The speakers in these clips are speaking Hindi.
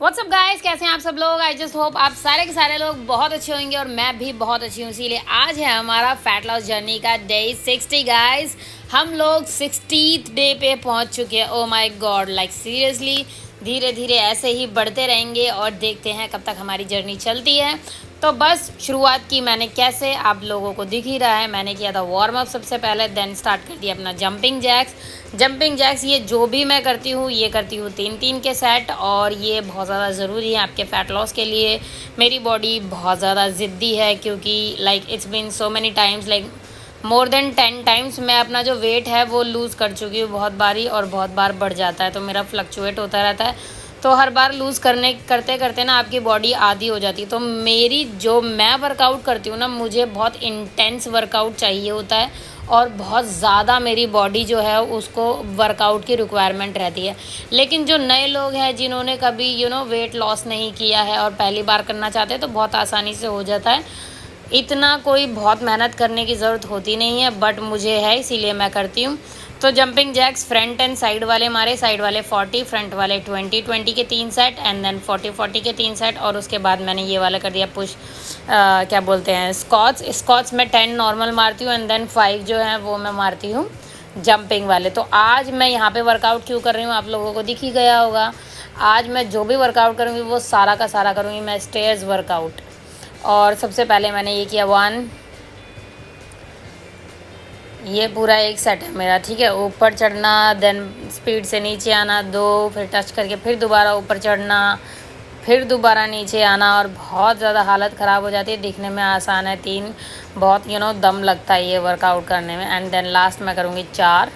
व्हाट्सअप गाइस, कैसे हैं आप सब लोग। आई जस्ट होप आप सारे के सारे लोग बहुत अच्छे होंगे और मैं भी बहुत अच्छी हूँ। इसीलिए आज है हमारा फैट लॉस जर्नी का डे 60 गाइस। हम लोग 60th डे पे पहुँच चुके हैं। Oh my God, like seriously धीरे धीरे ऐसे ही बढ़ते रहेंगे और देखते हैं कब तक हमारी जर्नी चलती है। तो बस शुरुआत की मैंने कैसे, आप लोगों को दिख ही रहा है। मैंने किया था वार्म अप सबसे पहले, देन स्टार्ट कर दिया अपना जंपिंग जैक्स। ये जो भी मैं करती हूँ ये करती हूँ 3-3 के सेट, और ये बहुत ज़्यादा ज़रूरी है आपके फ़ैट लॉस के लिए। मेरी बॉडी बहुत ज़्यादा ज़िद्दी है क्योंकि like it's been so many times, like more than 10 times मैं अपना जो वेट है वो लूज़ कर चुकी हूँ बहुत बारी, और बहुत बार बढ़ जाता है। तो मेरा फ्लक्चुएट होता रहता है। तो हर बार लूज़ करते करते ना आपकी बॉडी आदी हो जाती है। तो मेरी जो मैं वर्कआउट करती हूँ ना, मुझे बहुत इंटेंस वर्कआउट चाहिए होता है और बहुत ज़्यादा मेरी बॉडी जो है उसको वर्कआउट की रिक्वायरमेंट रहती है। लेकिन जो नए लोग हैं जिन्होंने कभी वेट लॉस नहीं किया है और पहली बार करना चाहते हैं, तो बहुत आसानी से हो जाता है। इतना कोई बहुत मेहनत करने की ज़रूरत होती नहीं है, बट मुझे है इसीलिए मैं करती हूँ। तो jumping jacks front end side वाले मारे, साइड वाले 40, फ्रंट वाले 20 के 3 सेट, एंड देन 40 के 3 सेट। और उसके बाद मैंने ये वाला कर दिया पुश, क्या बोलते हैं, स्क्वाट्स में 10 नॉर्मल मारती हूँ, एंड देन 5 जो है वो मैं मारती हूँ जंपिंग वाले। तो आज मैं यहाँ पे वर्कआउट क्यों कर रही हूँ आप लोगों को दिख ही गया होगा। आज मैं जो भी वर्कआउट करूँगी वो सारा का सारा करूँगी मैं स्टेयर्स वर्कआउट। और सबसे पहले मैंने ये किया 1, ये पूरा एक सेट है मेरा, ठीक है। ऊपर चढ़ना, देन स्पीड से नीचे आना 2, फिर टच करके फिर दोबारा ऊपर चढ़ना, फिर दोबारा नीचे आना, और बहुत ज़्यादा हालत ख़राब हो जाती है। दिखने में आसान है 3, बहुत दम लगता है ये वर्कआउट करने में। एंड देन लास्ट मैं करूँगी 4,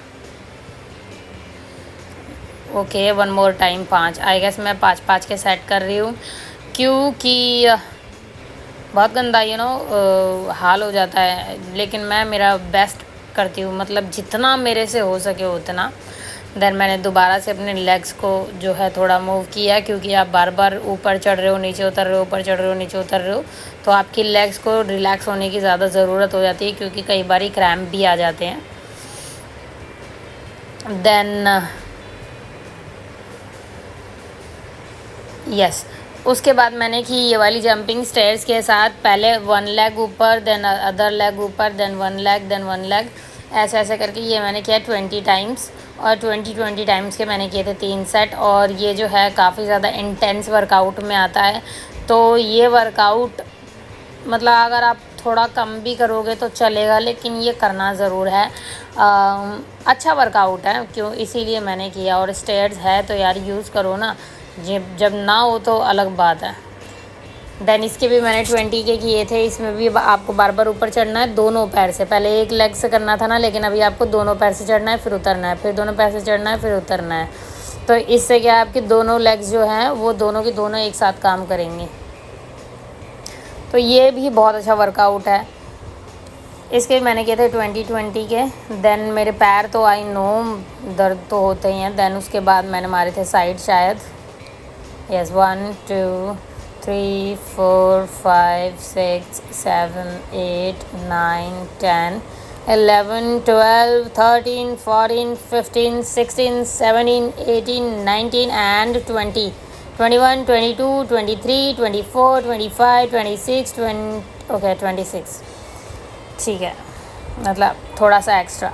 okay, 1 more time 5। I guess मैं 5-5 के सेट कर रही हूँ क्योंकि बहुत गंदा हाल हो जाता है। लेकिन मैं मेरा बेस्ट करती हूँ, मतलब जितना मेरे से हो सके उतना। देन मैंने दोबारा से अपने लेग्स को जो है थोड़ा मूव किया, क्योंकि आप बार बार ऊपर चढ़ रहे हो नीचे उतर रहे हो, ऊपर चढ़ रहे हो नीचे उतर रहे हो, तो आपकी लेग्स को रिलैक्स होने की ज़्यादा ज़रूरत हो जाती है, क्योंकि कई बार क्रैम्प भी आ जाते हैं। देन यस, उसके बाद मैंने की ये वाली जंपिंग स्टेयर्स के साथ, पहले 1 लेग ऊपर, देन अदर लेग ऊपर, देन 1 लेग, देन 1 लेग, ऐसे ऐसे करके ये मैंने किया 20 टाइम्स। और 20 टाइम्स के मैंने किए थे 3 सेट। और ये जो है काफ़ी ज़्यादा इंटेंस वर्कआउट में आता है। तो ये वर्कआउट मतलब अगर आप थोड़ा कम भी करोगे तो चलेगा, लेकिन ये करना ज़रूर है। अच्छा वर्कआउट है, क्यों, इसीलिए मैंने किया। और स्टेयर्स है तो यार यूज़ करो ना, जब ना हो तो अलग बात है। देन इसके भी मैंने 20 के किए थे। इसमें भी आपको बार बार ऊपर चढ़ना है दोनों पैर से। पहले एक लेग से करना था ना, लेकिन अभी आपको दोनों पैर से चढ़ना है, फिर उतरना है, फिर दोनों पैर से चढ़ना है, फिर उतरना है। तो इससे क्या है, आपकी दोनों लेग्स जो हैं वो दोनों की दोनों एक साथ काम करेंगी। तो ये भी बहुत अच्छा वर्कआउट है। इसके मैंने किए थे 20 के। देन मेरे पैर तो आई नो दर्द तो होते ही हैं। देन उसके बाद मैंने मारे थे साइड शायद, यस, 1 2 3 4 5 6 7 8 9 10 11 12 13 14 15 16 17 18 19 एंड 20, 21 22 23 24 25 26 20, ओके 26, ठीक है, मतलब थोड़ा सा एक्स्ट्रा।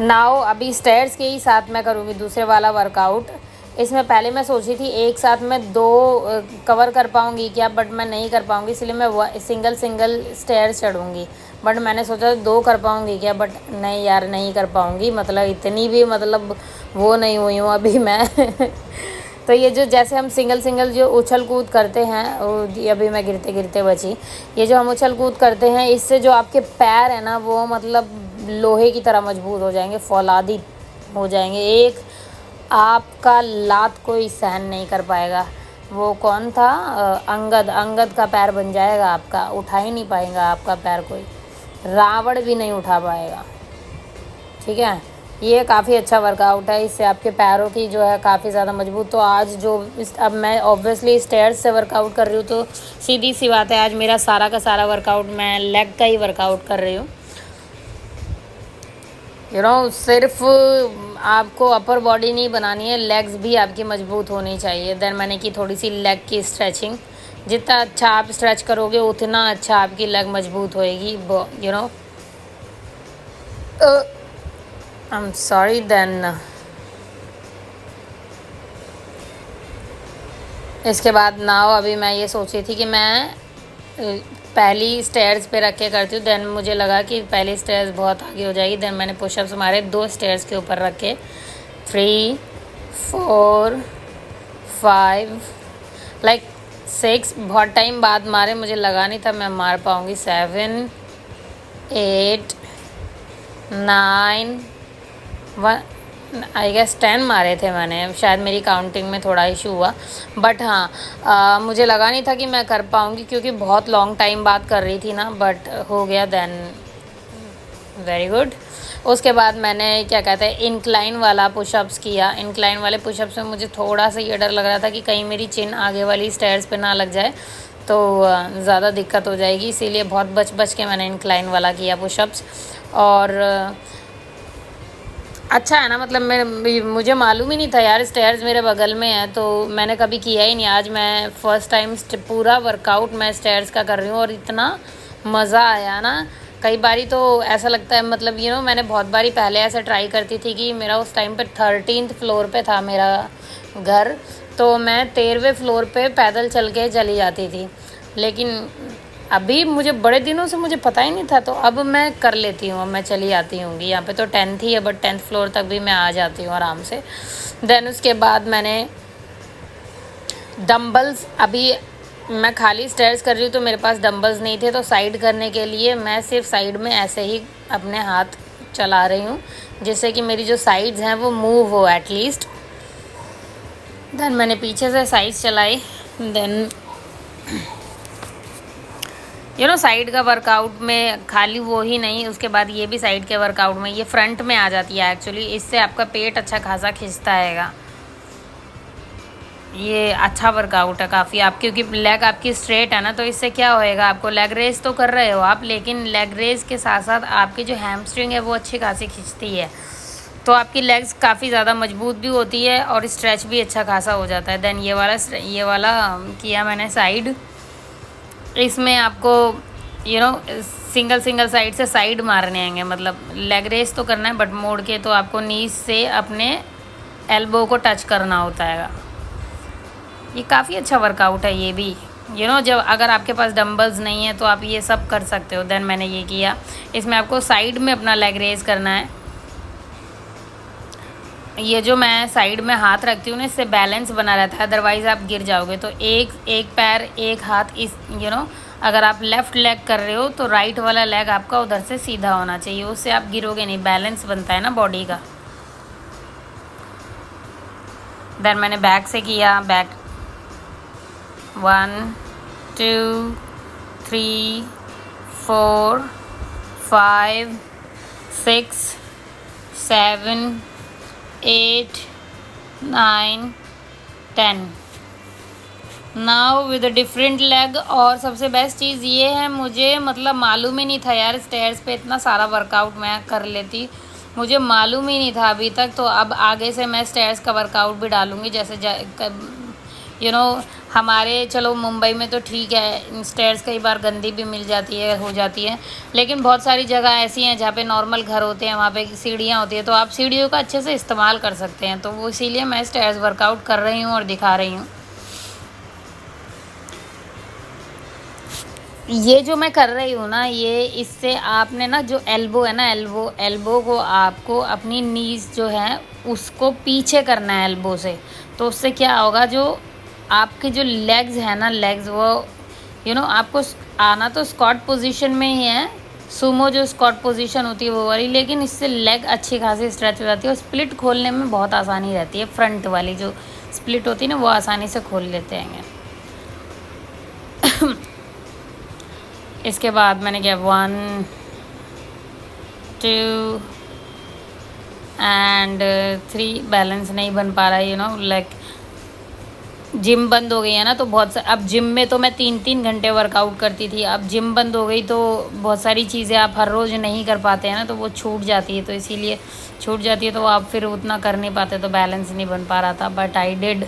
नाउ अभी स्टेयर्स के ही साथ मैं करूँगी दूसरे वाला वर्कआउट। इसमें पहले मैं सोची थी एक साथ में 2 कवर कर पाऊँगी क्या, बट मैं नहीं कर पाऊँगी, इसलिए मैं सिंगल स्टेयर्स चढ़ूँगी। बट मैंने सोचा 2 कर पाऊँगी क्या, बट नहीं यार, नहीं कर पाऊँगी, मतलब इतनी भी मतलब वो नहीं हुई हूँ अभी मैं तो ये जो जैसे हम सिंगल जो उछल कूद करते हैं, अभी मैं गिरते गिरते बची, ये जो हम उछल कूद करते हैं, इससे जो आपके पैर है ना वो मतलब लोहे की तरह मजबूत हो जाएंगे, फौलादी हो जाएंगे। एक आपका लात कोई सहन नहीं कर पाएगा। वो कौन था, अंगद का पैर बन जाएगा आपका, उठा ही नहीं पाएगा आपका पैर कोई, रावण भी नहीं उठा पाएगा, ठीक है। ये काफ़ी अच्छा वर्कआउट है, इससे आपके पैरों की जो है काफ़ी ज़्यादा मजबूत। तो आज जो अब मैं ऑब्वियसली स्टेयर्स से वर्कआउट कर रही हूँ, तो सीधी सी बात है आज मेरा सारा का सारा वर्कआउट मैं लेग का ही वर्कआउट कर रही हूँ। सिर्फ आपको अपर बॉडी नहीं बनानी है, लेग्स भी आपकी मजबूत होनी चाहिए। देन मैंने की थोड़ी सी लेग की स्ट्रेचिंग। जितना अच्छा आप स्ट्रेच करोगे उतना अच्छा आपकी लेग मजबूत होएगी, you know. I am sorry. Then इसके बाद नाउ अभी मैं ये सोच रही थी कि मैं पहली स्टेयर्स पे रख के करती हूँ। देन मुझे लगा कि पहली स्टेयर्स बहुत आगे हो जाएगी। देन मैंने पुशअप्स मारे 2 स्टेयर्स के ऊपर रख के, 3 4 5 लाइक 6। बहुत टाइम बाद मारे, मुझे लगा नहीं था मैं मार पाऊँगी। 7 8 9 आई गेस 10 मारे थे मैंने। शायद मेरी काउंटिंग में थोड़ा इशू हुआ, बट हाँ मुझे लगा नहीं था कि मैं कर पाऊँगी क्योंकि बहुत लॉन्ग टाइम बाद कर रही थी ना, बट हो गया। Then very good. उसके बाद मैंने क्या कहते हैं इंक्लाइन वाला पुशअप्स किया। इंक्लाइन वाले पुशअप्स में मुझे थोड़ा सा ये डर लग रहा था कि कहीं मेरी चिन आगे वाली स्टेयर्स पे ना लग जाए तो ज़्यादा दिक्कत हो जाएगी, इसीलिए बहुत बच बच के मैंने इंक्लाइन वाला किया पुशअप्स। और अच्छा है ना, मतलब मुझे मालूम ही नहीं था यार स्टेयर्स मेरे बगल में है, तो मैंने कभी किया ही नहीं। आज मैं फ़र्स्ट टाइम पूरा वर्कआउट मैं स्टेयर्स का कर रही हूँ और इतना मज़ा आया ना। कई बारी तो ऐसा लगता है, मतलब मैंने बहुत बारी पहले ऐसा ट्राई करती थी कि मेरा उस टाइम पे 13th फ्लोर पे था मेरा घर, तो मैं 13वें फ्लोर पे पैदल चल के चली जाती थी। लेकिन अभी मुझे बड़े दिनों से मुझे पता ही नहीं था, तो अब मैं कर लेती हूँ, मैं चली आती हूँ। यहाँ पे तो 10th ही है, बट 10th फ्लोर तक भी मैं आ जाती हूँ आराम से। देन उसके बाद मैंने डंबल्स, अभी मैं खाली स्टेयर्स कर रही हूँ तो मेरे पास डंबल्स नहीं थे, तो साइड करने के लिए मैं सिर्फ साइड में ऐसे ही अपने हाथ चला रही हूँ जिससे कि मेरी जो साइड्स हैं वो मूव हो एटलीस्ट। देन मैंने पीछे से साइड्स चलाई। देन साइड का वर्कआउट में खाली वो ही नहीं, उसके बाद ये भी साइड के वर्कआउट में ये फ्रंट में आ जाती है एक्चुअली। इससे आपका पेट अच्छा खासा खिंचता हैगा। ये अच्छा वर्कआउट है काफ़ी आप, क्योंकि लेग आपकी स्ट्रेट है ना, तो इससे क्या होएगा, आपको लेग रेस तो कर रहे हो आप, लेकिन लेग रेस के साथ साथ आपकी जो हैमस्ट्रिंग है वो अच्छी खासी खिंचती है, तो आपकी लेग्स काफ़ी ज़्यादा मजबूत भी होती है और स्ट्रेच भी अच्छा खासा हो जाता है। देन ये वाला किया मैंने साइड। इसमें आपको सिंगल साइड से साइड मारने आएंगे, मतलब लेग रेस तो करना है बट मोड़ के, तो आपको नीज से अपने एल्बो को टच करना होता है। ये काफ़ी अच्छा वर्कआउट है ये भी। जब अगर आपके पास डंबल्स नहीं है तो आप ये सब कर सकते हो। देन मैंने ये किया, इसमें आपको साइड में अपना लेग रेस करना है। ये जो मैं साइड में हाथ रखती हूँ ना, इससे बैलेंस बना रहता है, अदरवाइज़ आप गिर जाओगे। तो एक पैर एक हाथ इस अगर आप लेफ़्ट लेग कर रहे हो तो राइट वाला लेग आपका उधर से सीधा होना चाहिए, उससे आप गिरोगे नहीं, बैलेंस बनता है ना बॉडी का। देन मैंने बैक से किया, back 1 2 3 4 5 6 7 8 9 10 now with a different leg. और सबसे बेस्ट चीज़ ये है, मुझे मतलब मालूम ही नहीं था यार स्टेयर्स पे इतना सारा वर्कआउट मैं कर लेती, मुझे मालूम ही नहीं था अभी तक। तो अब आगे से मैं स्टेयर्स का वर्कआउट भी डालूँगी। जैसे हमारे चलो मुंबई में तो ठीक है, स्टेयर्स कई बार गंदी भी मिल जाती है, हो जाती है, लेकिन बहुत सारी जगह ऐसी हैं जहाँ पे नॉर्मल घर होते हैं, वहाँ पे सीढ़ियाँ होती है, तो आप सीढ़ियों का अच्छे से इस्तेमाल कर सकते हैं। तो वो इसीलिए मैं स्टेयर्स वर्कआउट कर रही हूँ और दिखा रही हूँ। ये जो मैं कर रही हूँ ना, ये इससे आपने ना जो एल्बो है ना, एल्बो को आपको अपनी नीज जो है उसको पीछे करना है एल्बो से। तो उससे क्या होगा, जो आपके जो लेग्स है ना, लेग्स वो आपको आना तो स्क्वाट पोजीशन में ही है, सुमो जो स्क्वाट पोजीशन होती है वो वाली, लेकिन इससे लेग अच्छी खासी स्ट्रेच हो जाती है और स्प्लिट खोलने में बहुत आसानी रहती है। फ्रंट वाली जो स्प्लिट होती है ना वो आसानी से खोल लेते हैं। इसके बाद मैंने किया 1 2 एंड 3, बैलेंस नहीं बन पा रहा लाइक जिम बंद हो गई है ना, तो अब जिम में तो मैं 3-3 घंटे वर्कआउट करती थी, अब जिम बंद हो गई तो बहुत सारी चीज़ें आप हर रोज़ नहीं कर पाते हैं ना, तो वो छूट जाती है, तो इसीलिए छूट जाती है तो आप फिर उतना कर नहीं पाते, तो बैलेंस नहीं बन पा रहा था, बट आई डिड।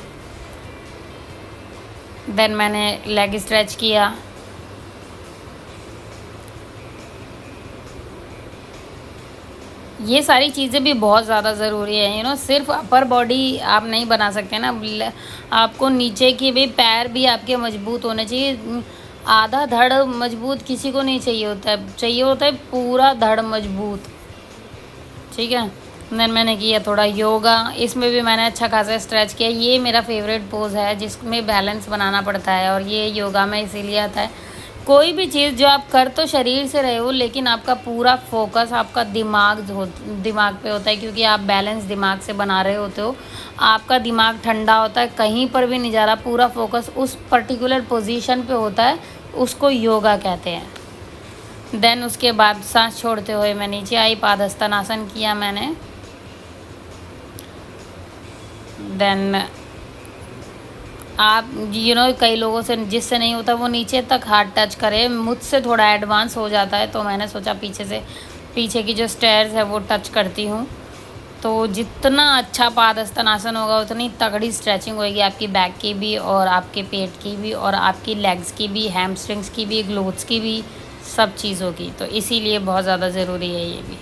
देन मैंने लेग स्ट्रेच किया। ये सारी चीज़ें भी बहुत ज़्यादा ज़रूरी है, सिर्फ अपर बॉडी आप नहीं बना सकते ना, आपको नीचे के भी पैर भी आपके मजबूत होने चाहिए। आधा धड़ मजबूत किसी को नहीं चाहिए होता है पूरा धड़ मजबूत। ठीक है। देन मैंने किया थोड़ा योगा, इसमें भी मैंने अच्छा खासा स्ट्रेच किया। ये मेरा फेवरेट पोज है जिसमें बैलेंस बनाना पड़ता है, और ये योगा में इसीलिए आता है। कोई भी चीज़ जो आप कर तो शरीर से रहे हो, लेकिन आपका पूरा फोकस आपका दिमाग पे होता है, क्योंकि आप बैलेंस दिमाग से बना रहे होते हो। आपका दिमाग ठंडा होता है, कहीं पर भी नहीं जा रहा, पूरा फोकस उस पर्टिकुलर पोजीशन पे होता है, उसको योगा कहते हैं। देन उसके बाद सांस छोड़ते हुए मैं नीचे आई, पादहस्तनासन किया मैंने। देन आप कई लोगों से जिससे नहीं होता वो नीचे तक हाथ टच करे, मुझसे थोड़ा एडवांस हो जाता है, तो मैंने सोचा पीछे की जो स्टेयर्स है वो टच करती हूँ। तो जितना अच्छा पादहस्तनासन होगा उतनी तगड़ी स्ट्रेचिंग होएगी आपकी बैक की भी, और आपके पेट की भी, और आपकी लेग्स की भी, हैमस्ट्रिंग्स की भी, ग्लूट्स की भी, सब चीज़ों की। तो इसीलिए बहुत ज़्यादा ज़रूरी है ये भी।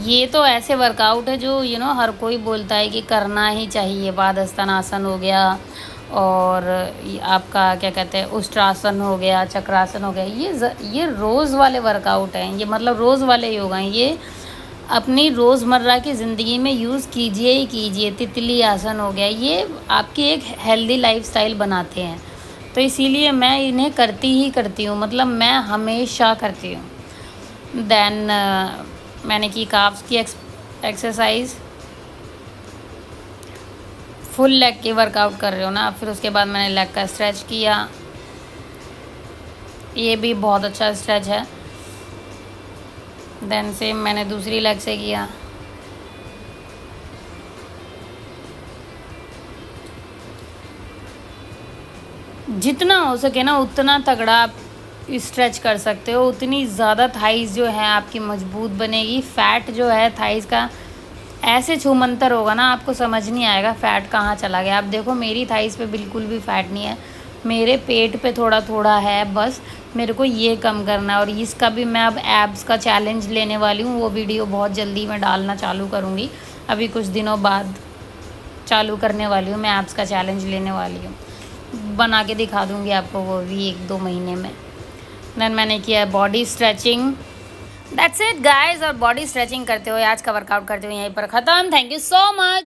ये तो ऐसे वर्कआउट है जो हर कोई बोलता है कि करना ही चाहिए। पादहस्तनासन हो गया, और आपका क्या कहते हैं, उष्ट्रासन हो गया, चक्रासन हो गया, ये रोज़ वाले वर्कआउट हैं, ये मतलब रोज़ वाले योगा हैं। ये अपनी रोज़मर्रा की ज़िंदगी में यूज़ कीजिए ही कीजिए। तितली आसन हो गया, ये आपकी एक हेल्दी लाइफस्टाइल बनाते हैं, तो इसीलिए मैं इन्हें करती ही करती हूँ, मतलब मैं हमेशा करती हूँ। देन मैंने की काफ्स की एक्सरसाइज। फुल लेग की वर्कआउट कर रहे हो ना, फिर उसके बाद मैंने लेग का स्ट्रेच किया, ये भी बहुत अच्छा स्ट्रेच है। देन सेम मैंने दूसरी लेग से किया। जितना हो सके ना उतना तगड़ा आप स्ट्रेच कर सकते हो, उतनी ज़्यादा थाइज़ जो है आपकी मजबूत बनेगी। फ़ैट जो है थाइज़ का ऐसे छूमंतर होगा ना, आपको समझ नहीं आएगा फ़ैट कहाँ चला गया। आप देखो मेरी थाइज़ पे बिल्कुल भी फ़ैट नहीं है, मेरे पेट पे थोड़ा थोड़ा है, बस मेरे को ये कम करना है। और इसका भी मैं अब एब्स का चैलेंज लेने वाली हूँ, वो वीडियो बहुत जल्दी मैं डालना चालू करूँगी, अभी कुछ दिनों बाद चालू करने वाली हूँ मैं एब्स का चैलेंज लेने वाली हूँ, बना के दिखा दूँगी आपको वो भी 1-2 महीने में। देन मैंने किया body stretching. That's it guys, और बॉडी स्ट्रेचिंग करते हुए आज का वर्कआउट करते हुए यहीं पर ख़त्म। Thank you so much.